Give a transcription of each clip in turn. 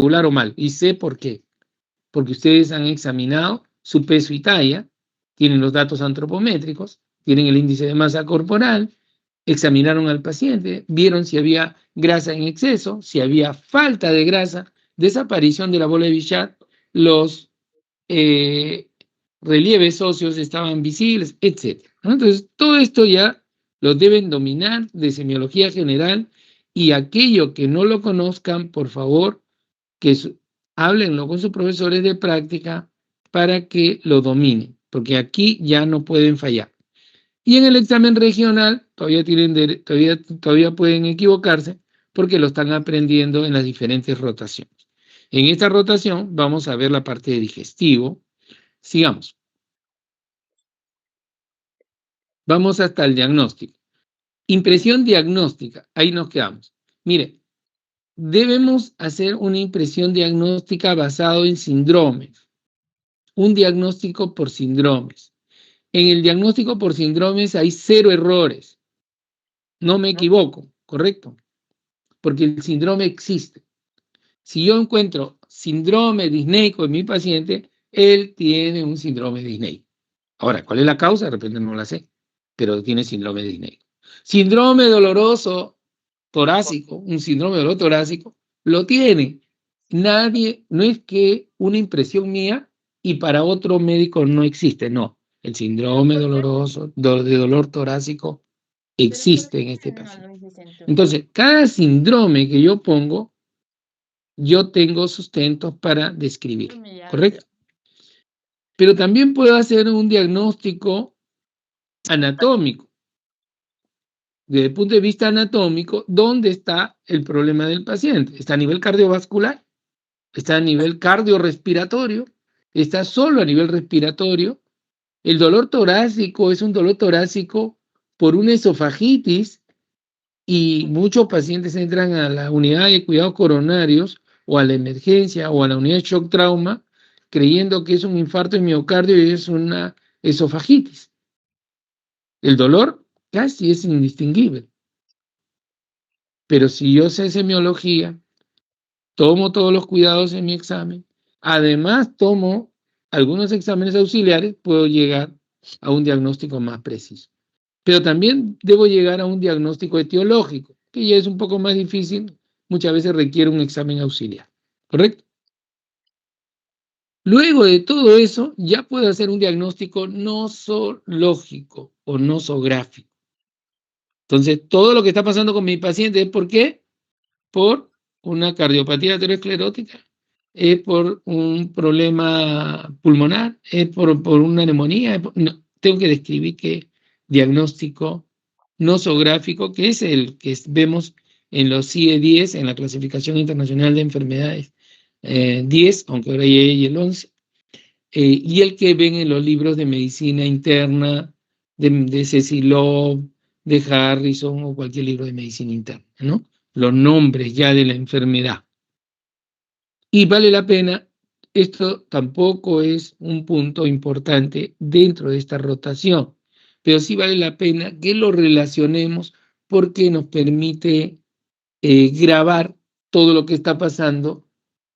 regular o mal. Y sé por qué. Porque ustedes han examinado su peso y talla, tienen los datos antropométricos, tienen el índice de masa corporal, examinaron al paciente, vieron si había grasa en exceso, si había falta de grasa, desaparición de la bola de Bichat, los relieves óseos estaban visibles, etc. ¿No? Entonces, todo esto ya lo deben dominar de semiología general, y aquello que no lo conozcan, por favor, que háblenlo con sus profesores de práctica para que lo dominen, porque aquí ya no pueden fallar. Y en el examen regional todavía pueden equivocarse porque lo están aprendiendo en las diferentes rotaciones. En esta rotación vamos a ver la parte de digestivo. Sigamos. Vamos hasta el diagnóstico. Impresión diagnóstica. Ahí nos quedamos. Mire, debemos hacer una impresión diagnóstica basado en síndromes. Un diagnóstico por síndromes. En el diagnóstico por síndromes hay 0 errores. No me equivoco, ¿correcto? Porque el síndrome existe. Si yo encuentro síndrome disneico en mi paciente, él tiene un síndrome disneico. Ahora, ¿cuál es la causa? De repente no la sé, pero tiene síndrome disneico. Síndrome doloroso torácico, un síndrome de dolor torácico, lo tiene. Nadie, no es que una impresión mía y para otro médico no existe, no. El síndrome doloroso, de dolor torácico, existe en este paciente. Entonces, cada síndrome que yo pongo, yo tengo sustentos para describir, ¿correcto? Pero también puedo hacer un diagnóstico anatómico. Desde el punto de vista anatómico, ¿dónde está el problema del paciente? ¿Está a nivel cardiovascular? ¿Está a nivel cardiorrespiratorio? ¿Está solo a nivel respiratorio? El dolor torácico es un dolor torácico por una esofagitis, y muchos pacientes entran a la unidad de cuidados coronarios o a la emergencia o a la unidad de shock trauma creyendo que es un infarto de miocardio y es una esofagitis. El dolor casi es indistinguible. Pero si yo sé semiología, tomo todos los cuidados en mi examen, además tomo algunos exámenes auxiliares, puedo llegar a un diagnóstico más preciso. Pero también debo llegar a un diagnóstico etiológico, que ya es un poco más difícil, muchas veces requiere un examen auxiliar, ¿correcto? Luego de todo eso, ya puedo hacer un diagnóstico nosológico o nosográfico. Entonces, todo lo que está pasando con mi paciente, ¿por qué? Por una cardiopatía aterosclerótica, es por un problema pulmonar, es por una neumonía. No, tengo que describir qué diagnóstico nosográfico, que es el que vemos en los CIE-10, en la Clasificación Internacional de Enfermedades 10, aunque ahora ya hay el 11, y el que ven en los libros de medicina interna de Cecilov, de Harrison o cualquier libro de medicina interna, ¿no? Los nombres ya de la enfermedad. Y vale la pena, esto tampoco es un punto importante dentro de esta rotación, pero sí vale la pena que lo relacionemos porque nos permite grabar todo lo que está pasando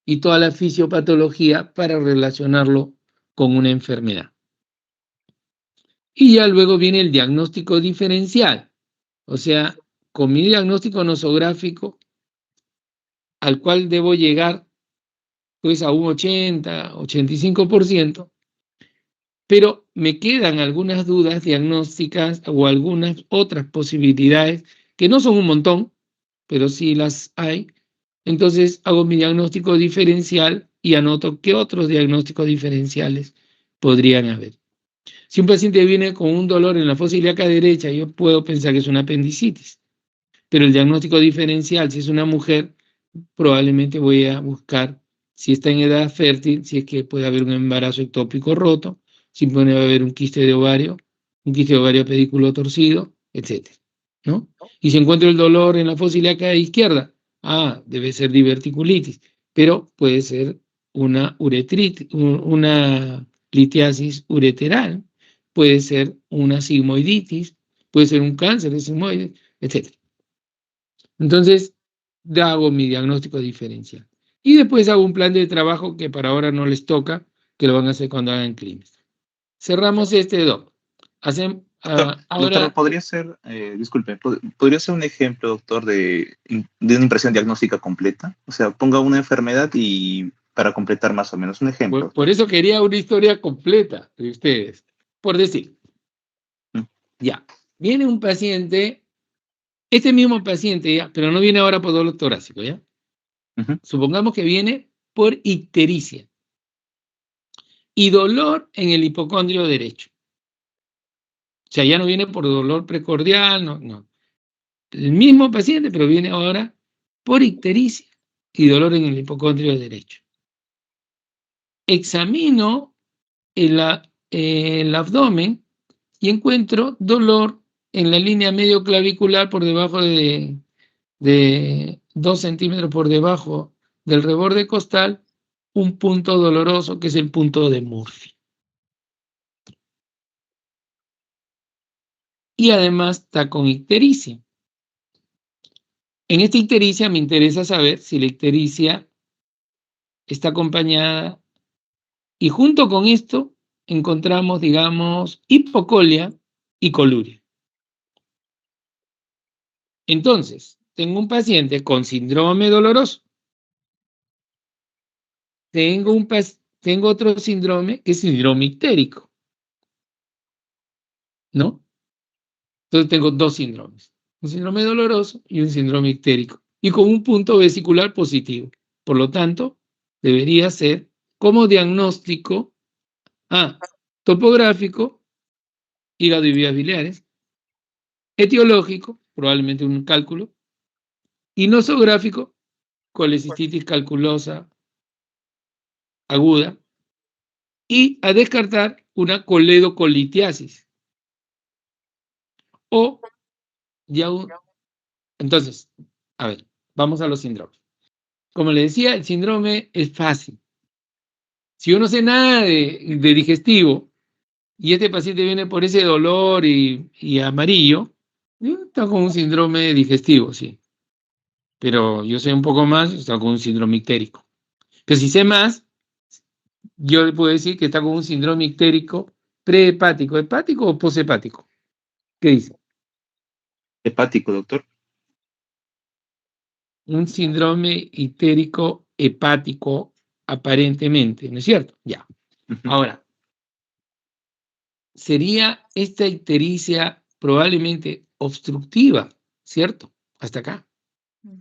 y toda la fisiopatología para relacionarlo con una enfermedad. Y ya luego viene el diagnóstico diferencial, o sea, con mi diagnóstico nosográfico, al cual debo llegar pues a un 85%, pero me quedan algunas dudas diagnósticas o algunas otras posibilidades que no son un montón, pero sí las hay. Entonces hago mi diagnóstico diferencial y anoto qué otros diagnósticos diferenciales podrían haber. Si un paciente viene con un dolor en la fosa ilíaca derecha, yo puedo pensar que es una apendicitis, pero el diagnóstico diferencial, si es una mujer, probablemente voy a buscar si está en edad fértil, si es que puede haber un embarazo ectópico roto, si puede haber un quiste de ovario pedículo torcido, etc., ¿no? Y si encuentro el dolor en la fosa ilíaca izquierda, debe ser diverticulitis, pero puede ser una uretritis, una litiasis ureteral, puede ser una sigmoiditis, puede ser un cáncer de sigmoides, etc. Entonces, hago mi diagnóstico diferencial. Y después hago un plan de trabajo que para ahora no les toca, que lo van a hacer cuando hagan clínica. Cerramos este doc. Doctor, Ahora, doctor, podría ser, disculpe, podría ser un ejemplo, doctor, de una impresión diagnóstica completa. O sea, ponga una enfermedad y para completar más o menos un ejemplo. por eso quería una historia completa de ustedes. Por decir, Mm. ya, viene un paciente, este mismo paciente, ya, pero no viene ahora por dolor torácico, ¿ya? Ujú. Supongamos que viene por ictericia y dolor en el hipocondrio derecho. O sea, ya no viene por dolor precordial, no. El mismo paciente, pero viene ahora por ictericia y dolor en el hipocondrio derecho. Examino el abdomen y encuentro dolor en la línea medio clavicular por debajo de 2 centímetros por debajo del reborde costal, un punto doloroso que es el punto de Murphy. Y además está con ictericia. En esta ictericia me interesa saber si la ictericia está acompañada y junto con esto encontramos, digamos, hipocolia y coluria. Entonces, tengo un paciente con síndrome doloroso. Tengo otro síndrome que es síndrome ictérico, ¿no? Entonces tengo dos síndromes, un síndrome doloroso y un síndrome ictérico, y con un punto vesicular positivo. Por lo tanto, debería ser como diagnóstico topográfico, hígado y vías biliares, etiológico, probablemente un cálculo, y nosográfico, colecistitis calculosa aguda, y a descartar una coledocolitiasis. O ya entonces, a ver, vamos a los síndromes. Como le decía, el síndrome es fácil. Si yo no sé nada de digestivo y este paciente viene por ese dolor y amarillo, está con un síndrome digestivo, sí. Pero yo sé un poco más, está con un síndrome ictérico. Pero si sé más, yo le puedo decir que está con un síndrome ictérico prehepático, hepático o poshepático. ¿Qué dice? Hepático, doctor. Un síndrome ictérico hepático aparentemente, ¿no es cierto? Ya. Ujú. Ahora, sería esta ictericia probablemente obstructiva, ¿cierto? Hasta acá.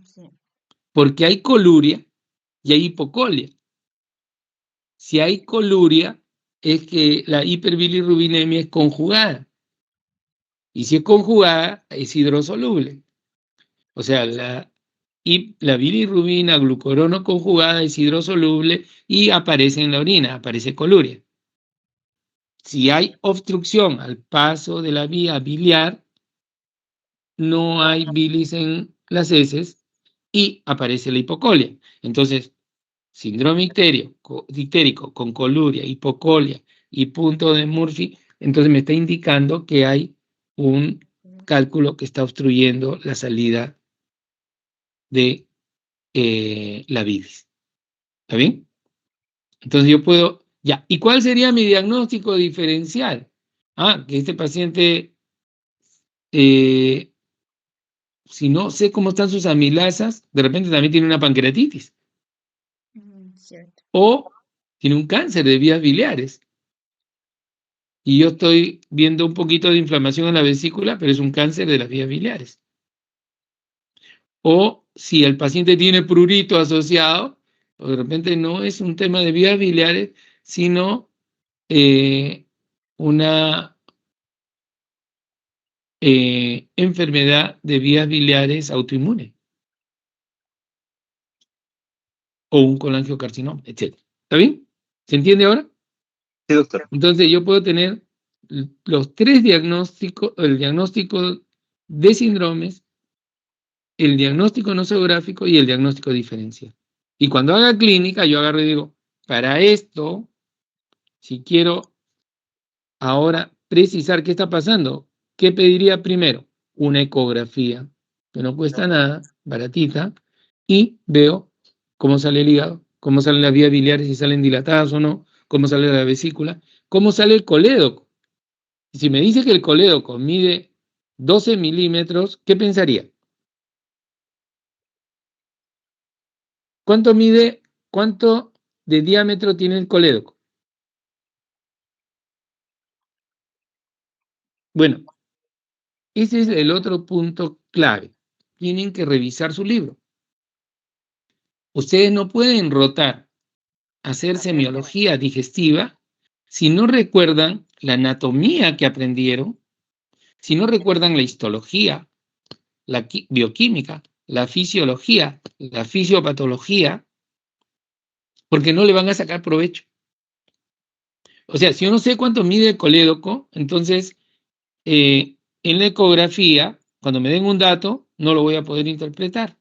Sí. Porque hay coluria y hay hipocolia. Si hay coluria, es que la hiperbilirrubinemia es conjugada. Y si es conjugada, es hidrosoluble. O sea, la bilirrubina glucorono conjugada es hidrosoluble y aparece en la orina, aparece coluria. Si hay obstrucción al paso de la vía biliar, no hay bilis en las heces y aparece la hipocolia. Entonces, síndrome ictérico con coluria, hipocolia y punto de Murphy, entonces me está indicando que hay un cálculo que está obstruyendo la salida de la bilis. ¿Está bien? Entonces yo puedo, ya. ¿Y cuál sería mi diagnóstico diferencial? Que este paciente, si no sé cómo están sus amilasas, de repente también tiene una pancreatitis. Cierto. O tiene un cáncer de vías biliares. Y yo estoy viendo un poquito de inflamación en la vesícula, pero es un cáncer de las vías biliares. O si el paciente tiene prurito asociado, o de repente no es un tema de vías biliares, sino una enfermedad de vías biliares autoinmune. O un colangiocarcinoma, etc. ¿Está bien? ¿Se entiende ahora? Sí, doctor. Entonces yo puedo tener los tres diagnósticos, el diagnóstico de síndromes, el diagnóstico nosográfico y el diagnóstico diferencial. Y cuando haga clínica, yo agarro y digo, para esto, si quiero ahora precisar qué está pasando, ¿qué pediría primero? Una ecografía, que no cuesta nada, baratita, y veo cómo sale el hígado, cómo salen las vías biliares, si salen dilatadas o no, cómo sale la vesícula, cómo sale el colédoco. Y si me dice que el colédoco mide 12 milímetros, ¿qué pensaría? ¿Cuánto de diámetro tiene el colédoco? Bueno, ese es el otro punto clave. Tienen que revisar su libro. Ustedes no pueden rotar, hacer semiología digestiva, si no recuerdan la anatomía que aprendieron, si no recuerdan la histología, la bioquímica, la fisiología, la fisiopatología, porque no le van a sacar provecho. O sea, si yo no sé cuánto mide el colédoco, entonces en la ecografía, cuando me den un dato, no lo voy a poder interpretar.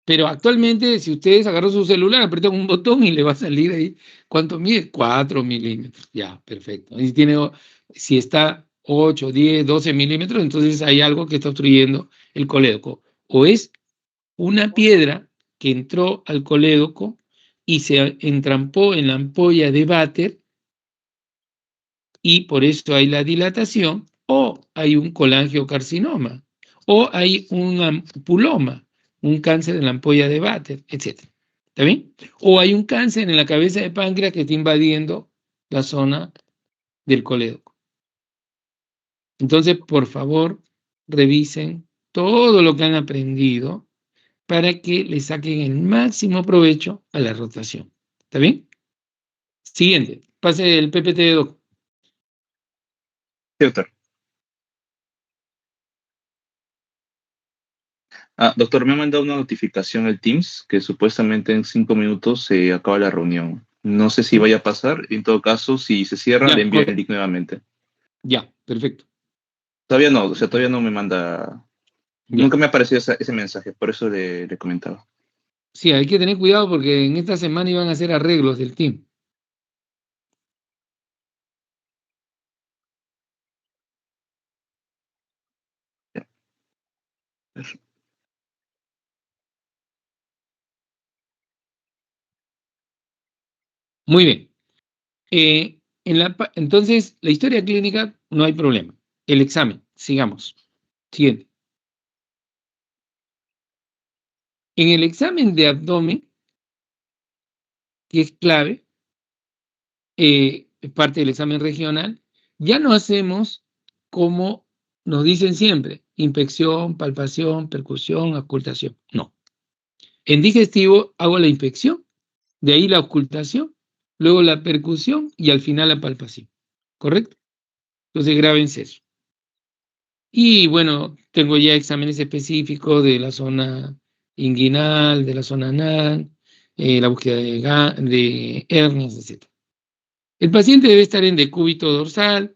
Pero actualmente, si ustedes agarran su celular, apretan un botón y le va a salir ahí, ¿cuánto mide? 4 milímetros. Ya, perfecto. Y si está 8, 10, 12 milímetros, entonces hay algo que está obstruyendo el colédoco. O es una piedra que entró al colédoco y se entrampó en la ampolla de váter y por eso hay la dilatación, o hay un colangiocarcinoma, o hay un puloma, un cáncer en la ampolla de váter, etc. ¿Está bien? O hay un cáncer en la cabeza de páncreas que está invadiendo la zona del colédoco. Entonces, por favor, revisen todo lo que han aprendido para que le saquen el máximo provecho a la rotación. ¿Está bien? Siguiente, pase el PPT de Doc. Sí, doctor. Doctor, me ha mandado una notificación al Teams que supuestamente en 5 minutos se acaba la reunión. No sé si vaya a pasar. En todo caso, si se cierra, Ya, le envío el link nuevamente. Ya, perfecto. Todavía no, o sea, todavía no me manda. Ya. Nunca me ha aparecido ese mensaje, por eso le comentaba. Sí, hay que tener cuidado porque en esta semana iban a hacer arreglos del team. Muy bien. Entonces, la historia clínica no hay problema. El examen, sigamos. Siguiente. En el examen de abdomen, que es clave, es parte del examen regional, ya no hacemos como nos dicen siempre, inspección, palpación, percusión, ocultación. No. En digestivo hago la inspección, de ahí la ocultación, luego la percusión y al final la palpación. ¿Correcto? Entonces grábense eso. Y bueno, tengo ya exámenes específicos de la zona inguinal, de la zona anal, la búsqueda de hernias, etc. El paciente debe estar en decúbito dorsal,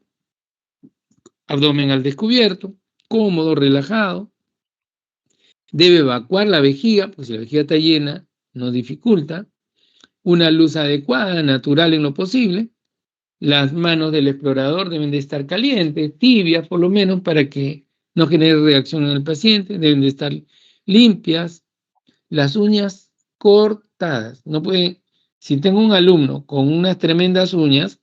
abdomen al descubierto, cómodo, relajado. Debe evacuar la vejiga, pues si la vejiga está llena, no dificulta. Una luz adecuada, natural en lo posible. Las manos del explorador deben de estar calientes, tibias por lo menos, para que no genere reacción en el paciente. Deben de estar limpias. Las uñas cortadas. No puede, si tengo un alumno con unas tremendas uñas,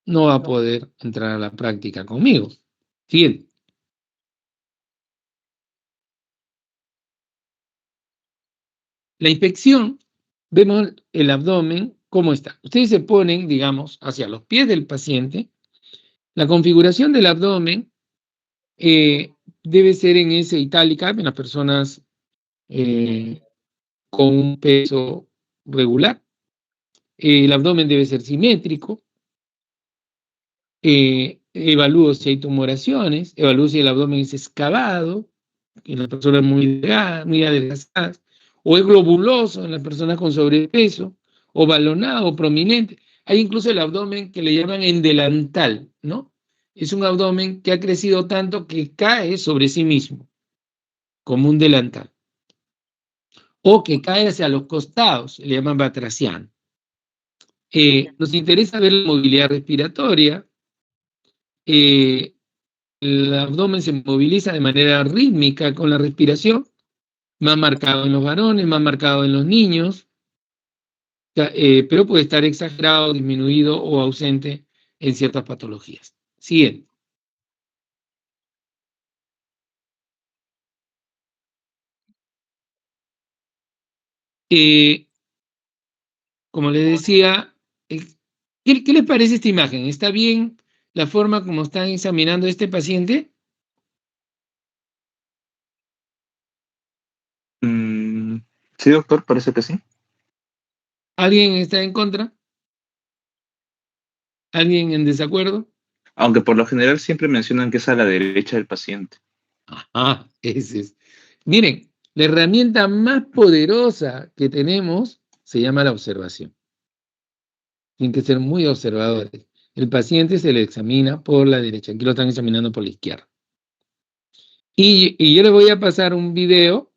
no va a poder entrar a la práctica conmigo. Siguiente. La inspección, vemos el abdomen, ¿cómo está? Ustedes se ponen, digamos, hacia los pies del paciente. La configuración del abdomen debe ser en S itálica, en las personas con un peso regular. El abdomen debe ser simétrico. Evalúo si hay tumoraciones, evalúo si el abdomen es excavado, en las personas muy adelgazadas, o es globuloso en las personas con sobrepeso, o balonado, o prominente. Hay incluso el abdomen que le llaman en delantal, ¿no? Es un abdomen que ha crecido tanto que cae sobre sí mismo, como un delantal. O que cae hacia los costados, le llaman batraciano. Nos interesa ver la movilidad respiratoria. El abdomen se moviliza de manera rítmica con la respiración. Más marcado en los varones, más marcado en los niños, pero puede estar exagerado, disminuido o ausente en ciertas patologías. Siguiente. Como les decía, ¿qué les parece esta imagen? ¿Está bien la forma como están examinando a este paciente? Sí, doctor, parece que sí. ¿Alguien está en contra? ¿Alguien en desacuerdo? Aunque por lo general siempre mencionan que es a la derecha del paciente. Ah, ese es. Miren, la herramienta más poderosa que tenemos se llama la observación. Tienen que ser muy observadores. El paciente se le examina por la derecha, aquí lo están examinando por la izquierda. Y yo les voy a pasar un video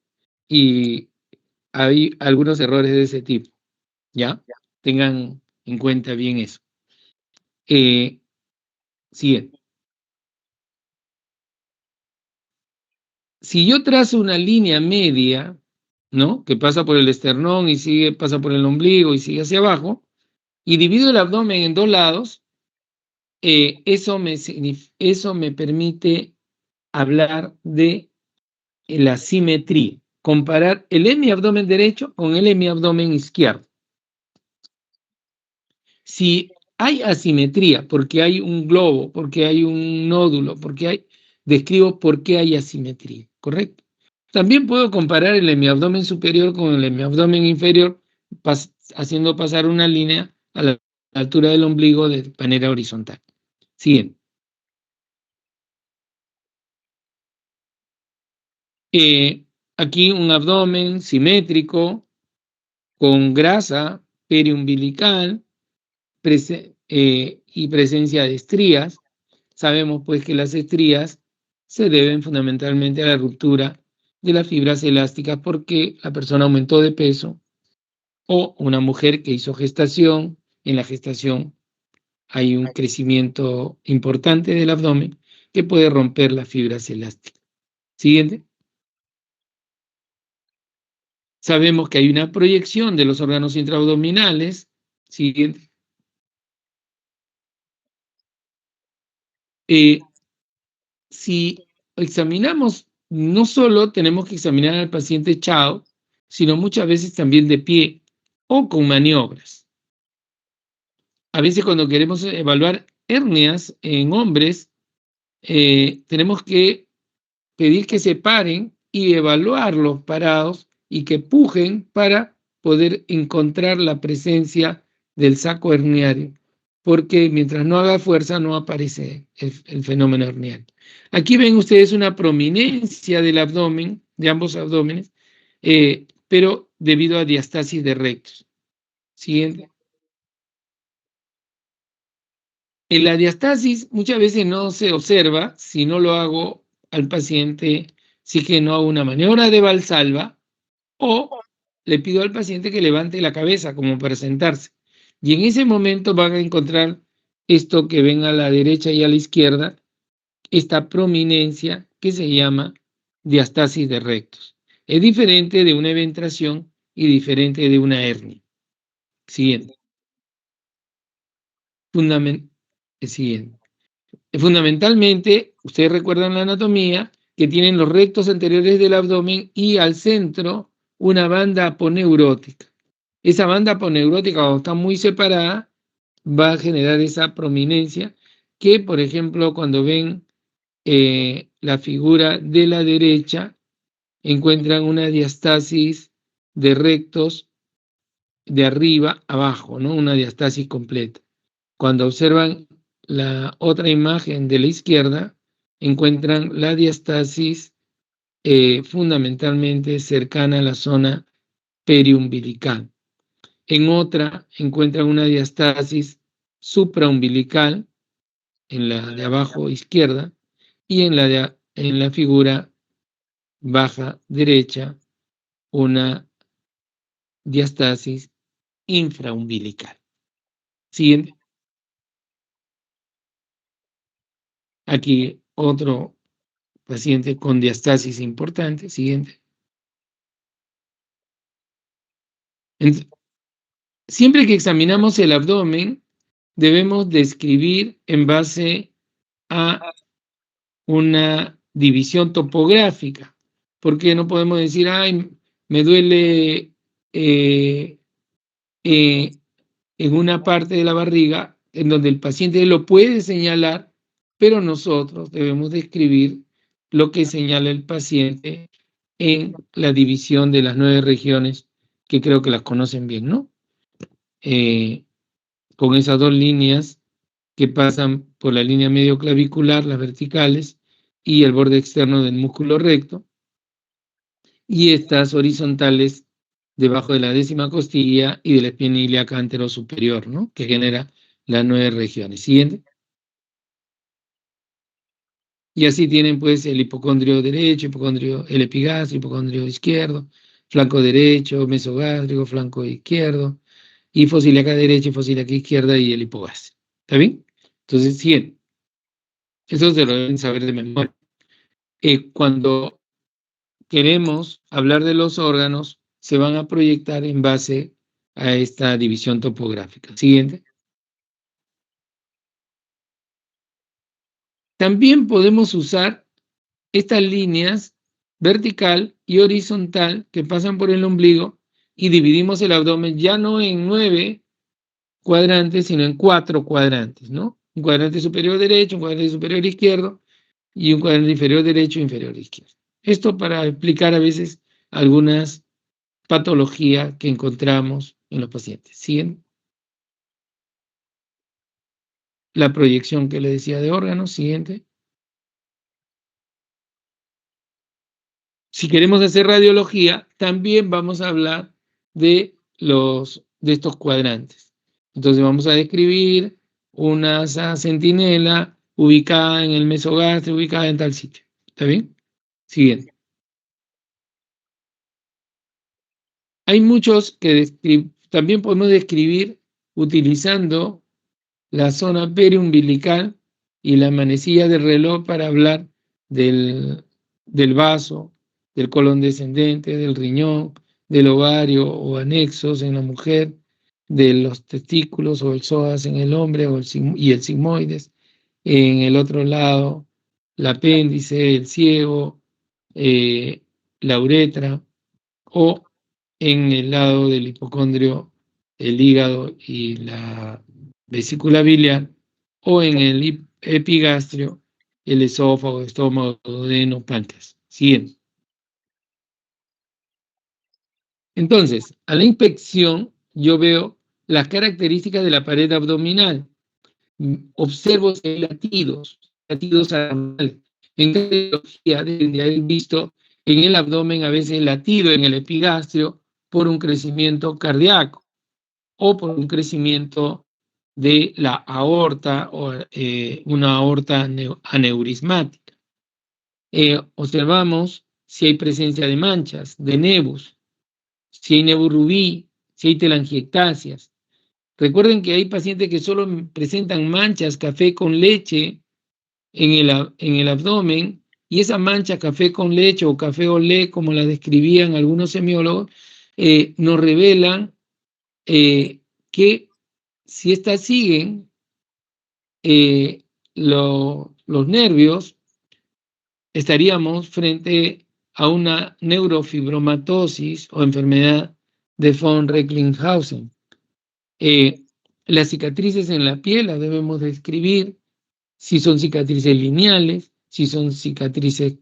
y hay algunos errores de ese tipo, ¿ya? Tengan en cuenta bien eso. Siguiente. Si yo trazo una línea media, ¿no? Que pasa por el esternón y sigue, pasa por el ombligo y sigue hacia abajo, y divido el abdomen en dos lados, eso me permite hablar de la simetría, comparar el hemiabdomen derecho con el hemiabdomen izquierdo. Si hay asimetría, porque hay un globo, porque hay un nódulo, describo por qué hay asimetría, ¿correcto? También puedo comparar el hemiabdomen superior con el hemiabdomen inferior, haciendo pasar una línea a la altura del ombligo de manera horizontal. Siguiente. Aquí un abdomen simétrico, con grasa periumbilical y presencia de estrías. Sabemos pues que las estrías se deben fundamentalmente a la ruptura de las fibras elásticas porque la persona aumentó de peso o una mujer que hizo gestación. En la gestación hay un crecimiento importante del abdomen que puede romper las fibras elásticas. Siguiente. Sabemos que hay una proyección de los órganos intraabdominales. Siguiente. Si examinamos, no solo tenemos que examinar al paciente echado, sino muchas veces también de pie o con maniobras. A veces cuando queremos evaluar hernias en hombres, tenemos que pedir que se paren y evaluarlos parados y que pujen para poder encontrar la presencia del saco herniario, porque mientras no haga fuerza no aparece el fenómeno herniario. Aquí ven ustedes una prominencia del abdomen, de ambos abdómenes, pero debido a diastasis de rectos. Siguiente. En la diastasis muchas veces no se observa si no lo hago al paciente, si que no hago una maniobra de Valsalva o le pido al paciente que levante la cabeza como para sentarse. Y en ese momento van a encontrar esto que ven a la derecha y a la izquierda, esta prominencia que se llama diastasis de rectos. Es diferente de una eventración y diferente de una hernia. Siguiente. Siguiente. Fundamentalmente, ustedes recuerdan la anatomía, que tienen los rectos anteriores del abdomen y al centro una banda aponeurótica. Esa banda aponeurótica, cuando está muy separada, va a generar esa prominencia que, por ejemplo, cuando ven la figura de la derecha, encuentran una diastasis de rectos de arriba abajo, ¿no? Una diastasis completa. Cuando observan la otra imagen de la izquierda, encuentran la diastasis fundamentalmente cercana a la zona periumbilical. En otra encuentran una diastasis supraumbilical, en la de abajo izquierda, y en la figura baja derecha, una diastasis infraumbilical. Siguiente. Aquí otro paciente con diastasis importante. Siguiente. Siempre que examinamos el abdomen, debemos describir en base a una división topográfica, porque no podemos decir, ay, me duele en una parte de la barriga, en donde el paciente lo puede señalar, pero nosotros debemos describir lo que señala el paciente en la división de las 9 regiones, que creo que las conocen bien, ¿no? Con esas 2 líneas que pasan por la línea medio clavicular, las verticales, y el borde externo del músculo recto, y estas horizontales debajo de la 10ª costilla y de la espina ilíaca anterosuperior, ¿no? Que genera las 9 regiones. Siguiente. Y así tienen pues el hipocondrio derecho, el epigástrico, hipocondrio izquierdo, flanco derecho, mesogástrico, flanco izquierdo, y fosiliaca derecha y fosiliaca izquierda y el hipogástrico. ¿Está bien? Entonces, siguiente. Eso se lo deben saber de memoria. Cuando queremos hablar de los órganos, se van a proyectar en base a esta división topográfica. Siguiente. También podemos usar estas líneas vertical y horizontal que pasan por el ombligo y dividimos el abdomen ya no en 9 cuadrantes, sino en 4 cuadrantes, ¿no? Un cuadrante superior derecho, un cuadrante superior izquierdo y un cuadrante inferior derecho e inferior izquierdo. Esto para explicar a veces algunas patologías que encontramos en los pacientes. ¿Siguen? La proyección que le decía de órganos. Siguiente. Si queremos hacer radiología, también vamos a hablar de estos cuadrantes. Entonces vamos a describir una centinela ubicada en el mesogástrico, ubicada en tal sitio. ¿Está bien? Siguiente. Hay muchos que también podemos describir utilizando la zona periumbilical y la manecilla del reloj para hablar del vaso, del colon descendente, del riñón, del ovario o anexos en la mujer, de los testículos o el psoas en el hombre y el sigmoides. En el otro lado, el apéndice, el ciego, la uretra, o en el lado del hipocondrio, el hígado y la vesícula biliar, o en el epigastrio, el esófago, estómago, duodeno, páncreas. Siguiente. Entonces, a la inspección yo veo las características de la pared abdominal. Observo si hay latidos anormales. En cardiología deben de haber visto en el abdomen a veces latido en el epigastrio por un crecimiento cardíaco o por un crecimiento de la aorta o una aorta aneurismática. Observamos si hay presencia de manchas, de nevus, si hay nevus rubí, si hay telangiectasias. Recuerden que hay pacientes que solo presentan manchas café con leche en el abdomen, y esa mancha café con leche o café olé, como la describían algunos semiólogos, nos revelan que si estas siguen los nervios, estaríamos frente a una neurofibromatosis o enfermedad de von Recklinghausen. Las cicatrices en la piel las debemos describir, si son cicatrices lineales, si son cicatrices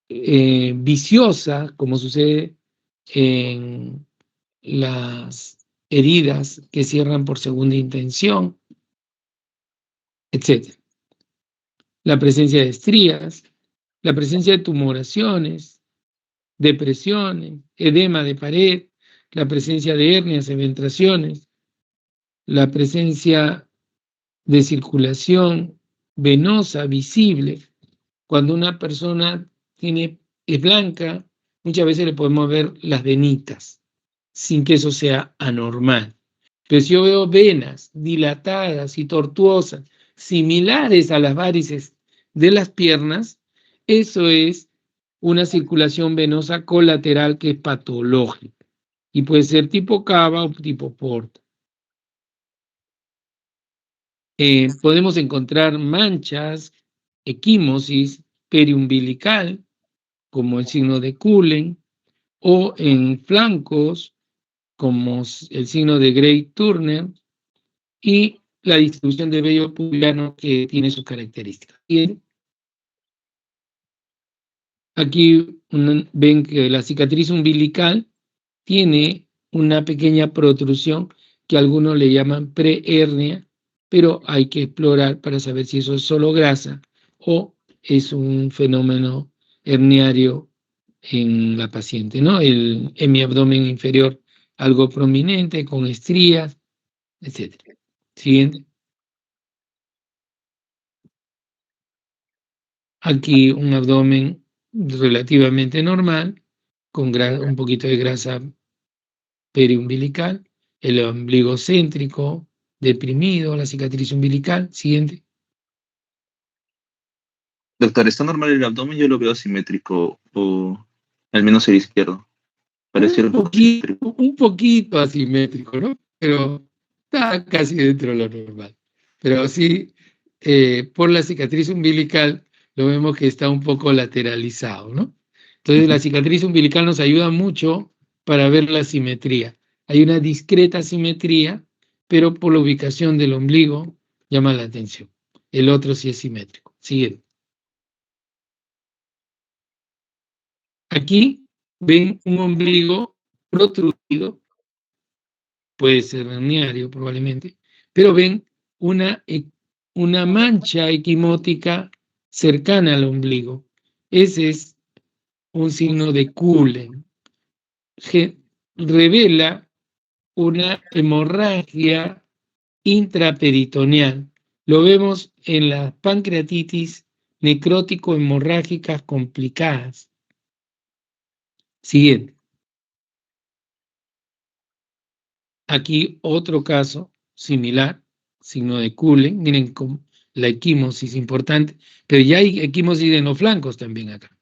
viciosas, como sucede en las heridas que cierran por segunda intención, etc. La presencia de estrías, la presencia de tumoraciones, depresiones, edema de pared, la presencia de hernias, eventraciones, la presencia de circulación venosa visible. Cuando una persona es blanca, muchas veces le podemos ver las venitas, sin que eso sea anormal. Pero si yo veo venas dilatadas y tortuosas, similares a las varices de las piernas, eso es una circulación venosa colateral que es patológica y puede ser tipo cava o tipo porta. Podemos encontrar manchas, equimosis periumbilical, como el signo de Cullen, o en flancos, como el signo de Gray-Turner, y la distribución de vello pubiano que tiene sus características. Y aquí ven que la cicatriz umbilical tiene una pequeña protrusión que algunos le llaman prehernia, pero hay que explorar para saber si eso es solo grasa o es un fenómeno herniario en la paciente, ¿no? En mi abdomen inferior algo prominente, con estrías, etc. Siguiente. Aquí un abdomen relativamente normal, con un poquito de grasa periumbilical, el ombligo céntrico, deprimido, la cicatriz umbilical. Siguiente. Doctor, ¿está normal el abdomen? Yo lo veo asimétrico, o al menos el izquierdo. Pareciera un poco asimétrico. Un poquito asimétrico, ¿no? Pero está casi dentro de lo normal. Pero sí, por la cicatriz umbilical lo vemos que está un poco lateralizado, ¿no? Entonces la cicatriz umbilical nos ayuda mucho para ver la simetría. Hay una discreta simetría, pero por la ubicación del ombligo llama la atención. El otro sí es simétrico. Siguiente. Aquí ven un ombligo protruido, puede ser herniario probablemente, pero ven una mancha equimótica cercana al ombligo. Ese es un signo de Cullen. Revela una hemorragia intraperitoneal. Lo vemos en las pancreatitis necrótico-hemorrágicas complicadas. Siguiente. Aquí otro caso similar, signo de Cullen. Miren cómo la equimosis importante, pero ya hay equimosis en los flancos también acá,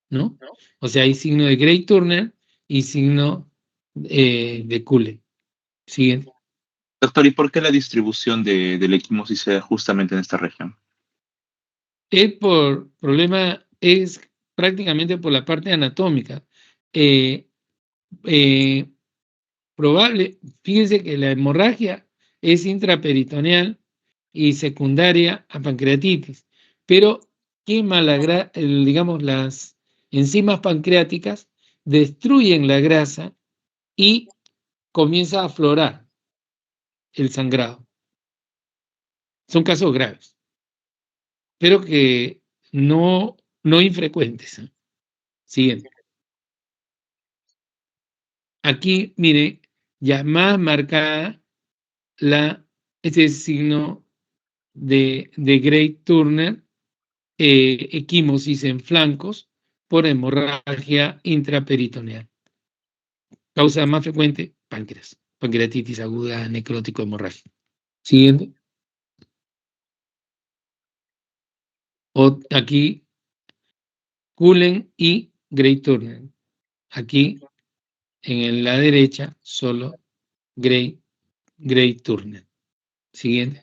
¿no? O sea, hay signo de Gray-Turner y signo de Cullen. Siguiente. Doctor, ¿y por qué la distribución de la equimosis se da justamente en esta región? Es prácticamente por la parte anatómica. Eh, eh, fíjense que la hemorragia es intraperitoneal y secundaria a pancreatitis, pero quema digamos, las enzimas pancreáticas, destruyen la grasa y comienza a aflorar el sangrado. Son casos graves, pero que no infrecuentes. Siguiente. Aquí, mire, ya más marcada este signo de Gray-Turner, equimosis en flancos por hemorragia intraperitoneal. Causa más frecuente, páncreas, pancreatitis aguda necrótico hemorrágica. Siguiente. Aquí, Cullen y Gray-Turner. Aquí, en la derecha, solo Gray-Turner. Siguiente.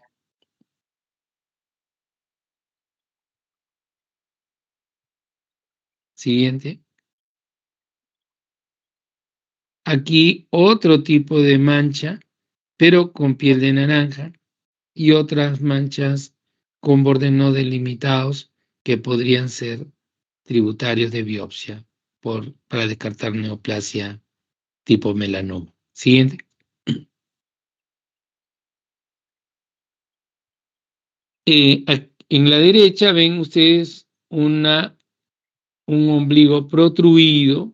Siguiente. Aquí otro tipo de mancha, pero con piel de naranja, y otras manchas con bordes no delimitados que podrían ser tributarios de biopsia para descartar neoplasia tipo melanoma. Siguiente. En la derecha ven ustedes un ombligo protruido,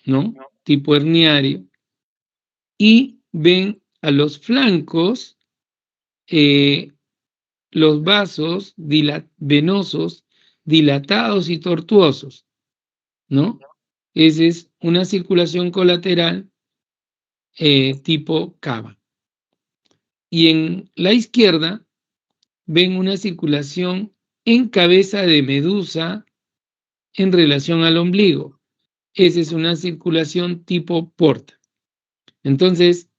¿no? Tipo herniario, y ven a los flancos los vasos venosos dilatados y tortuosos, ¿no? Esa es una circulación colateral tipo cava. Y en la izquierda ven una circulación en cabeza de medusa en relación al ombligo. Esa es una circulación tipo porta. Entonces,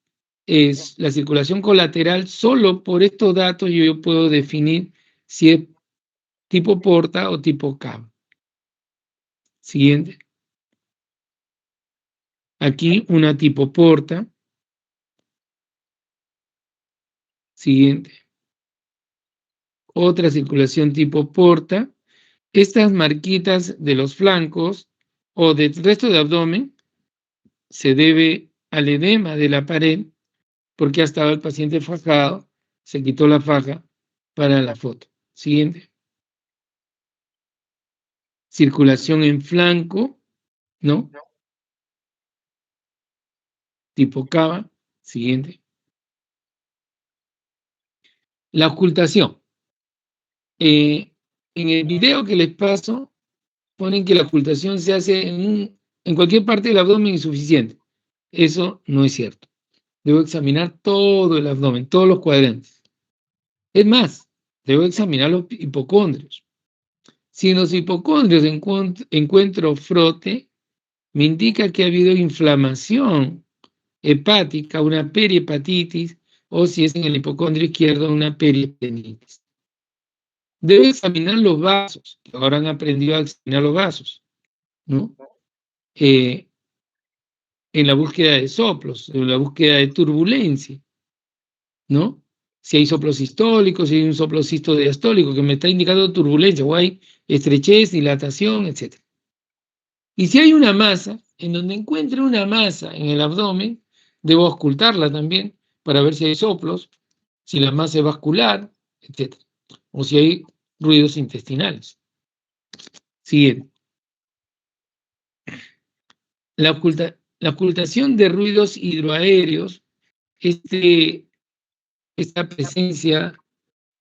es la circulación colateral. Solo por estos datos yo puedo definir si es tipo porta o tipo cava. Siguiente. Aquí una tipo porta. Siguiente. Otra circulación tipo porta. Estas marquitas de los flancos o del resto del abdomen se debe al edema de la pared porque ha estado el paciente fajado, se quitó la faja para la foto. Siguiente. Circulación en flanco, ¿no? Tipo cava. Siguiente. La ocultación. En el video que les paso, ponen que la ocultación se hace en cualquier parte del abdomen insuficiente. Eso no es cierto. Debo examinar todo el abdomen, todos los cuadrantes. Es más, debo examinar los hipocondrios. Si en los hipocondrios encuentro frote, me indica que ha habido inflamación hepática, una perihepatitis, o si es en el hipocondrio izquierdo, una perihtenitis. Debo examinar los vasos, que ahora han aprendido a examinar los vasos, ¿no? En la búsqueda de soplos, en la búsqueda de turbulencia, ¿no? Si hay soplos sistólicos, si hay un soplo sistodiastólico que me está indicando turbulencia, o hay estrechez, dilatación, etc. Y si hay una masa, en donde encuentre una masa en el abdomen, debo ocultarla también para ver si hay soplos, si la masa es vascular, etc. O si hay ruidos intestinales. Siguiente. La ocultación de ruidos hidroaéreos, esta presencia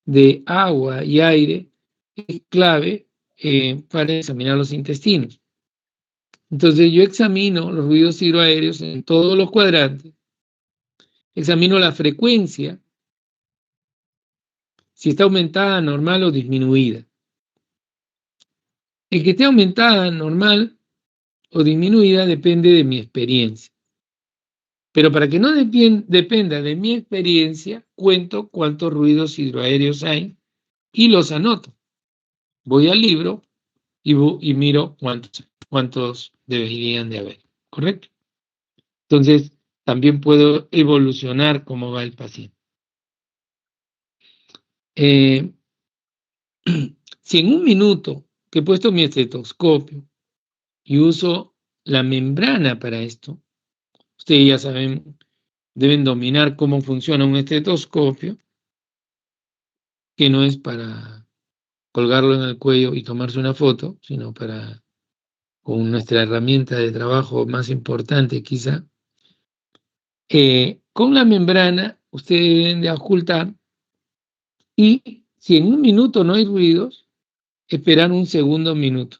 de agua y aire es clave para examinar los intestinos. Entonces yo examino los ruidos hidroaéreos en todos los cuadrantes, examino la frecuencia, si está aumentada, normal o disminuida. El que esté aumentada, normal o disminuida depende de mi experiencia. Pero para que no dependa de mi experiencia, cuento cuántos ruidos hidroaéreos hay y los anoto. Voy al libro y miro cuántos deberían de haber, ¿correcto? Entonces, también puedo evolucionar cómo va el paciente. Si en un minuto que he puesto mi estetoscopio y uso la membrana para esto, ustedes ya saben, deben dominar cómo funciona un estetoscopio, que no es para colgarlo en el cuello y tomarse una foto, sino para, con nuestra herramienta de trabajo más importante quizá. Con la membrana ustedes deben de ocultar, y si en un minuto no hay ruidos, esperar un segundo minuto.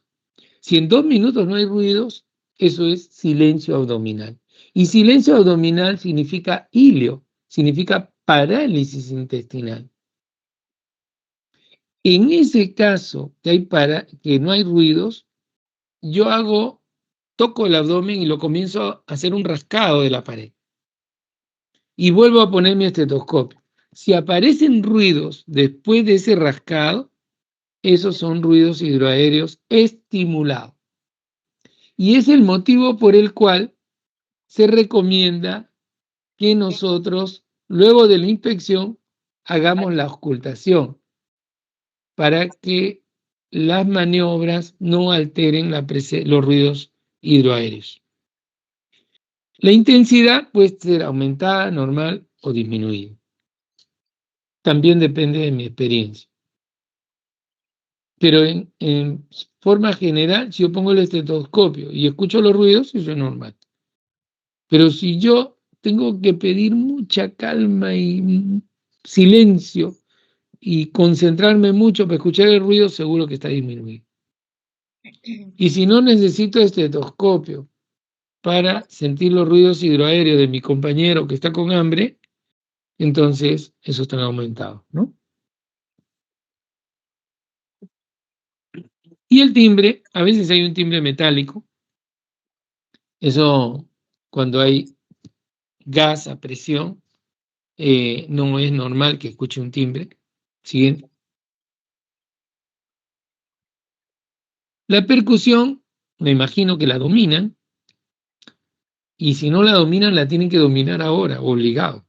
Si en 2 minutos no hay ruidos, eso es silencio abdominal. Y silencio abdominal significa ilio, significa parálisis intestinal. En ese caso que no hay ruidos, yo toco el abdomen y lo comienzo a hacer un rascado de la pared. Y vuelvo a poner mi estetoscopio. Si aparecen ruidos después de ese rascado, esos son ruidos hidroaéreos estimulados. Y es el motivo por el cual se recomienda que nosotros, luego de la inspección, hagamos la ocultación para que las maniobras no alteren los ruidos hidroaéreos. La intensidad puede ser aumentada, normal o disminuida. También depende de mi experiencia. Pero en forma general, si yo pongo el estetoscopio y escucho los ruidos, eso es normal. Pero si yo tengo que pedir mucha calma y silencio y concentrarme mucho para escuchar el ruido, seguro que está disminuido. Y si no necesito estetoscopio para sentir los ruidos hidroaéreos de mi compañero que está con hambre, entonces eso está aumentado, ¿no? Y el timbre, a veces hay un timbre metálico. Eso, cuando hay gas a presión, no es normal que escuche un timbre. Siguiente. La percusión, me imagino que la dominan, y si no la dominan, la tienen que dominar ahora, obligado.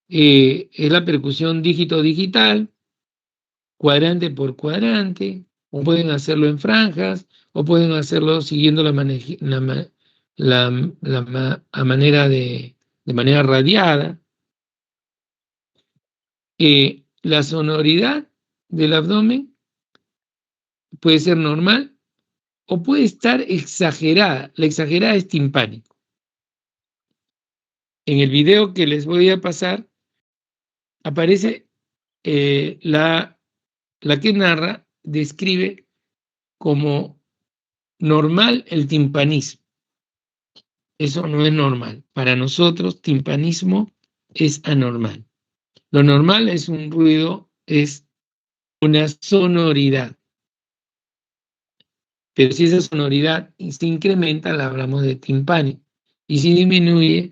Es la percusión dígito digital, cuadrante por cuadrante, o pueden hacerlo en franjas, o pueden hacerlo siguiendo la manera de manera radiada. La sonoridad del abdomen puede ser normal o puede estar exagerada. La exagerada es timpánico. En el video que les voy a pasar aparece la que narra, describe como normal el timpanismo. Eso no es normal. Para nosotros, timpanismo es anormal. Lo normal es un ruido, es una sonoridad. Pero si esa sonoridad se incrementa, la hablamos de timpánico. Y si disminuye,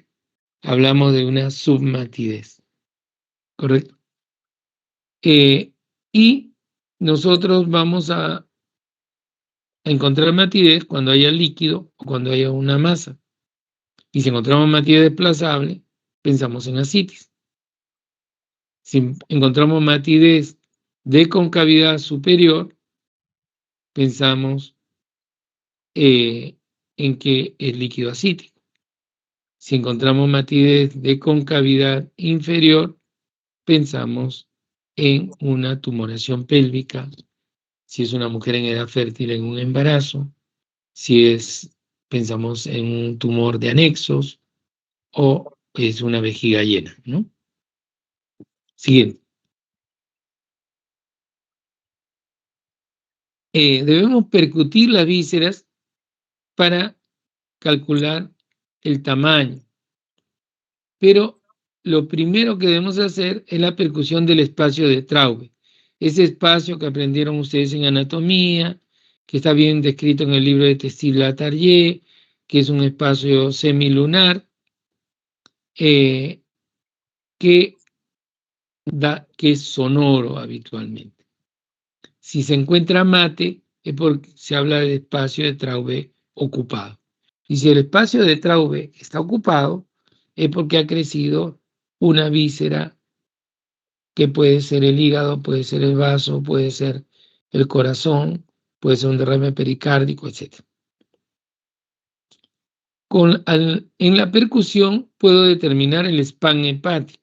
hablamos de una submatidez. ¿Correcto? Y nosotros vamos a encontrar matidez cuando haya líquido o cuando haya una masa. Y si encontramos matidez desplazable, pensamos en ascitis. Si encontramos matidez de concavidad superior, pensamos en que es líquido ascítico. Si encontramos matidez de concavidad inferior, pensamos en una tumoración pélvica, si es una mujer en edad fértil en un embarazo, pensamos en un tumor de anexos o es una vejiga llena, ¿no? Siguiente. Debemos percutir las vísceras para calcular el tamaño, pero lo primero que debemos hacer es la percusión del espacio de Traube, ese espacio que aprendieron ustedes en anatomía, que está bien descrito en el libro de Testi-Latarrié, que es un espacio semilunar, que es sonoro habitualmente. Si se encuentra mate, es porque se habla del espacio de Traube ocupado. Y si el espacio de Traube está ocupado, es porque ha crecido una víscera que puede ser el hígado, puede ser el vaso, puede ser el corazón, puede ser un derrame pericárdico, etc. En la percusión puedo determinar el span hepático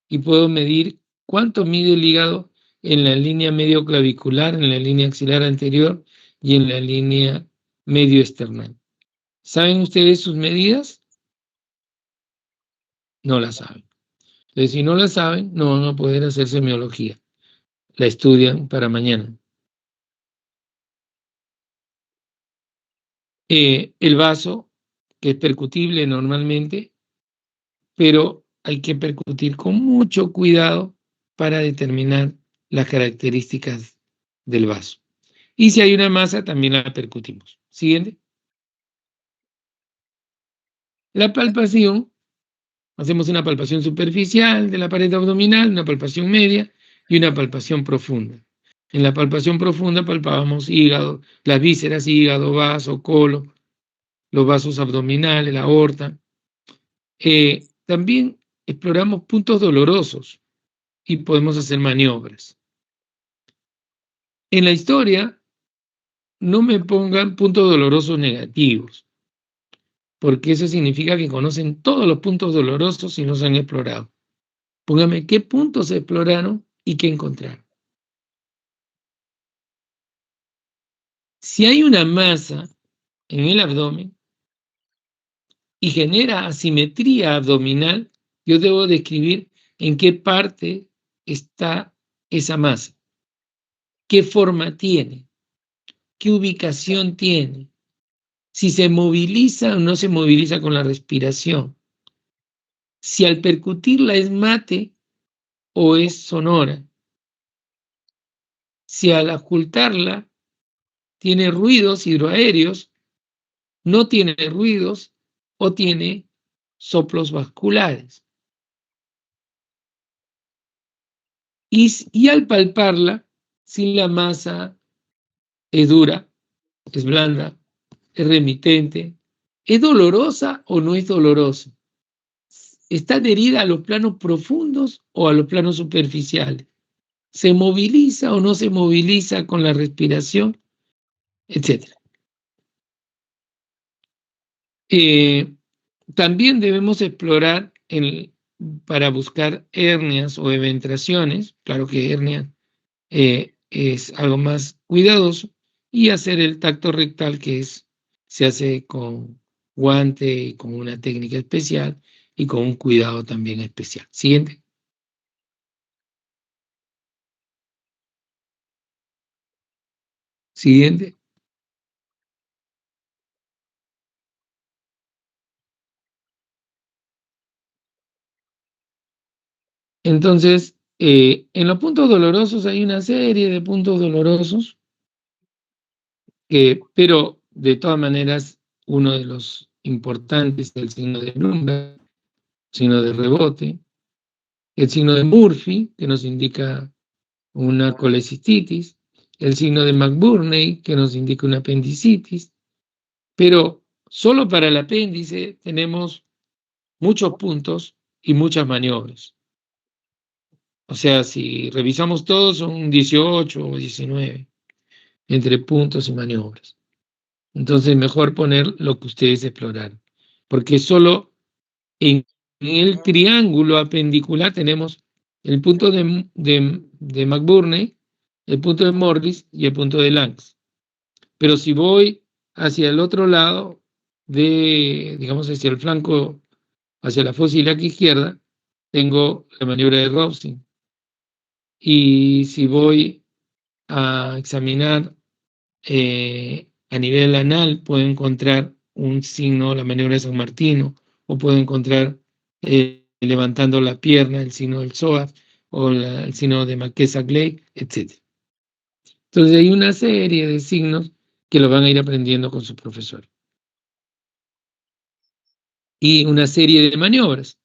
y puedo medir cuánto mide el hígado en la línea medio clavicular, en la línea axilar anterior y en la línea medio esternal. ¿Saben ustedes sus medidas? No las saben. Entonces, si no la saben, no van a poder hacer semiología. La estudian para mañana. El vaso, que es percutible normalmente, pero hay que percutir con mucho cuidado para determinar las características del vaso. Y si hay una masa, también la percutimos. Siguiente. La palpación, hacemos una palpación superficial de la pared abdominal, una palpación media y una palpación profunda. En la palpación profunda palpábamos hígado, las vísceras, hígado, vaso, colon, los vasos abdominales, la aorta. También exploramos puntos dolorosos y podemos hacer maniobras. En la historia, no me pongan puntos dolorosos negativos, porque eso significa que conocen todos los puntos dolorosos y no se han explorado. Póngame qué puntos se exploraron y qué encontraron. Si hay una masa en el abdomen y genera asimetría abdominal, yo debo describir en qué parte está esa masa, qué forma tiene, qué ubicación tiene, si se moviliza o no se moviliza con la respiración, si al percutirla es mate o es sonora, si al ocultarla tiene ruidos hidroaéreos, no tiene ruidos o tiene soplos vasculares. Y al palparla, si la masa es dura, es blanda, es remitente, ¿es dolorosa o no es dolorosa? ¿Está adherida a los planos profundos o a los planos superficiales? ¿Se moviliza o no se moviliza con la respiración? Etcétera. También debemos explorar para buscar hernias o eventraciones, claro que hernia es algo más cuidadoso, y hacer el tacto rectal, que se hace con guante, con una técnica especial y con un cuidado también especial. Siguiente. Siguiente. Entonces, en los puntos dolorosos hay una serie de puntos dolorosos, pero de todas maneras uno de los importantes es el signo de Bloomberg, signo de rebote, el signo de Murphy, que nos indica una colecistitis, el signo de McBurney, que nos indica una apendicitis, pero solo para el apéndice tenemos muchos puntos y muchas maniobras. O sea, si revisamos todos, son 18 o 19 entre puntos y maniobras. Entonces, mejor poner lo que ustedes exploraron, porque solo en el triángulo apendicular tenemos el punto de McBurney, el punto de Morris y el punto de Lange. Pero si voy hacia el otro lado, digamos hacia el flanco, hacia la fosa ilíaca izquierda, tengo la maniobra de Robson. Y si voy a examinar a nivel anal, puedo encontrar un signo, la maniobra de San Martino, o puedo encontrar levantando la pierna, el signo del psoas, o el signo de Marquesa-Gley, etc. Entonces hay una serie de signos que lo van a ir aprendiendo con su profesor. Y una serie de maniobras.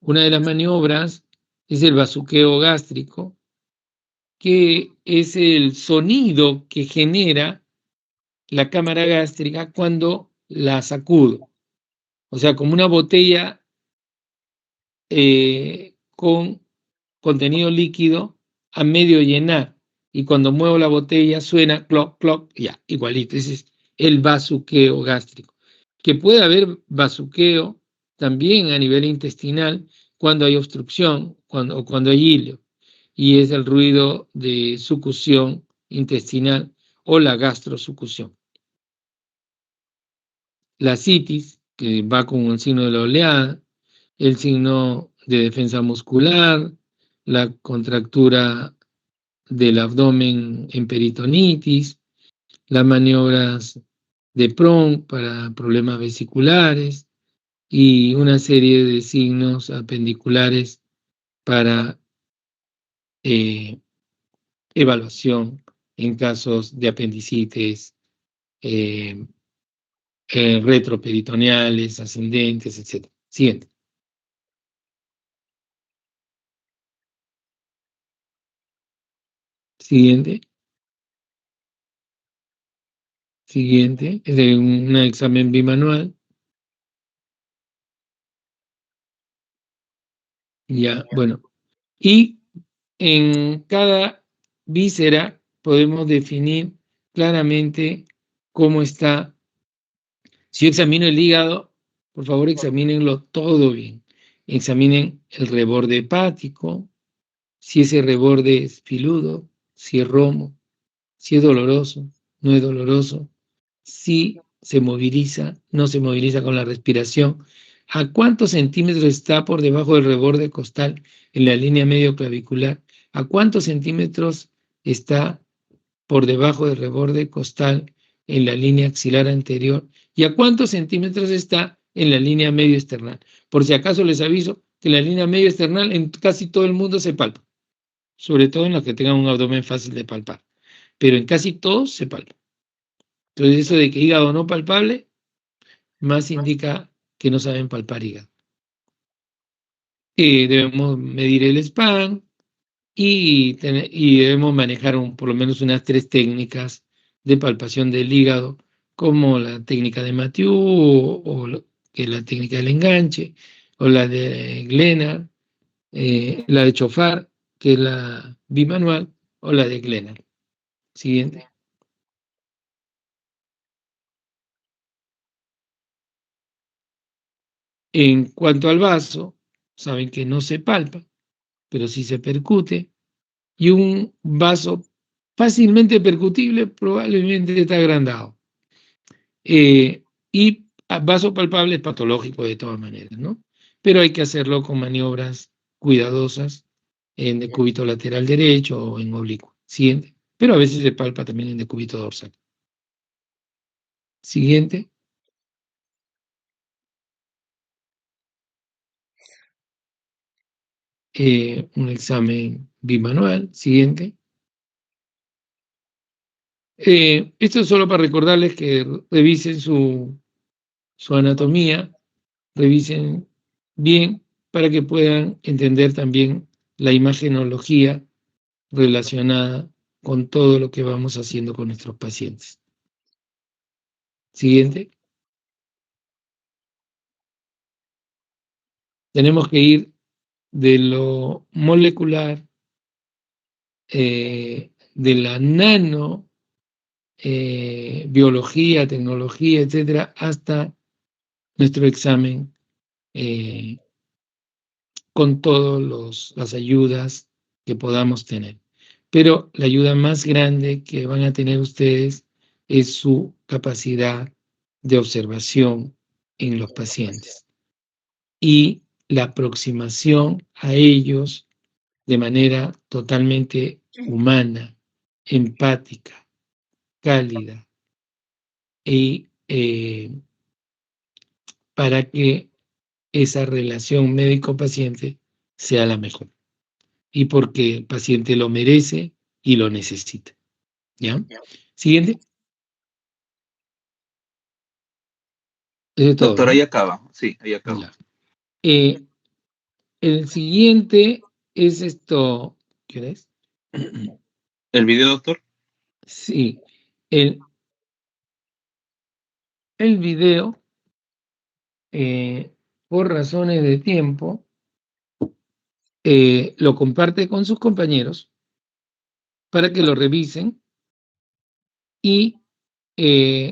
Una de las maniobras es el bazuqueo gástrico, que es el sonido que genera la cámara gástrica cuando la sacudo. O sea, como una botella con contenido líquido a medio llenar. Y cuando muevo la botella suena cloc, cloc, ya, igualito. Ese es el bazuqueo gástrico. Que puede haber bazuqueo también a nivel intestinal cuando hay obstrucción o cuando hay hilio. Y es el ruido de sucusión intestinal o la gastrosucusión. La citis, que va con el signo de la oleada, el signo de defensa muscular, la contractura del abdomen en peritonitis, las maniobras de PRON para problemas vesiculares y una serie de signos apendiculares para evaluación en casos de apendicitis, retroperitoneales, ascendentes, etc. Siguiente. Siguiente. Siguiente. Es de un examen bimanual. Ya, bueno. Y en cada víscera podemos definir claramente cómo está. Si yo examino el hígado, por favor examínenlo todo bien. Examinen el reborde hepático, si ese reborde es filudo, si es romo, si es doloroso, no es doloroso, si se moviliza, no se moviliza con la respiración, a cuántos centímetros está por debajo del reborde costal en la línea medio clavicular, a cuántos centímetros está por debajo del reborde costal en la línea axilar anterior y a cuántos centímetros está en la línea medio esternal. Por si acaso les aviso que la línea medio esternal en casi todo el mundo se palpa, sobre todo en los que tengan un abdomen fácil de palpar. pero en casi todos se palpa. Entonces eso de que hígado no palpable, más indica que no saben palpar hígado. Debemos medir el SPAN y debemos manejar por lo menos unas 3 técnicas de palpación del hígado, como la técnica de Mathieu que es la técnica del enganche, o la de Glenard, la de Chofar, que es la bimanual, o la de Glenard. Siguiente. En cuanto al vaso, saben que no se palpa, pero sí se percute, y un vaso fácilmente percutible probablemente está agrandado. Y vaso palpable es patológico de todas maneras, ¿no? Pero hay que hacerlo con maniobras cuidadosas en decúbito lateral derecho o en oblicuo. Siguiente. Pero a veces se palpa también en decúbito dorsal. Siguiente. Un examen bimanual. Siguiente. Esto es solo para recordarles que revisen su anatomía, revisen bien para que puedan entender también la imagenología relacionada con todo lo que vamos haciendo con nuestros pacientes. Siguiente. Tenemos que ir de lo molecular, de la nano, biología, tecnología, etcétera, hasta nuestro examen con todas las ayudas que podamos tener. Pero la ayuda más grande que van a tener ustedes es su capacidad de observación en los pacientes y la aproximación a ellos de manera totalmente humana, empática, cálida, y para que esa relación médico-paciente sea la mejor. Y porque el paciente lo merece y lo necesita. ¿Ya? Siguiente. Eso es todo, Doctor, ¿no? ahí acaba. Sí, ahí acaba. Ya. El siguiente es esto. ¿Qué es? ¿El video, doctor? Sí. El video, por razones de tiempo, lo comparte con sus compañeros para que lo revisen y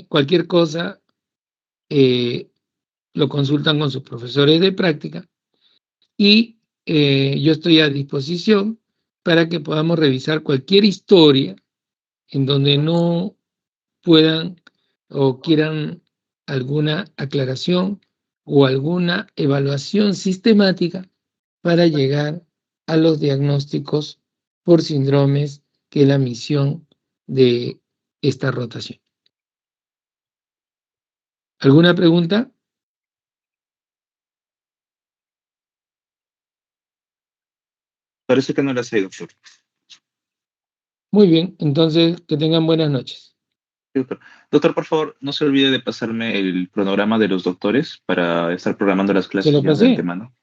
cualquier cosa lo consultan con sus profesores de práctica y yo estoy a disposición para que podamos revisar cualquier historia en donde no puedan o quieran alguna aclaración o alguna evaluación sistemática para llegar a los diagnósticos por síndromes, que es la misión de esta rotación. ¿Alguna pregunta? Parece que no la sé, doctor. Muy bien, entonces que tengan buenas noches. Sí, doctor. Doctor, por favor, no se olvide de pasarme el cronograma de los doctores para estar programando las ¿Se clases lo ya de pasé? antemano.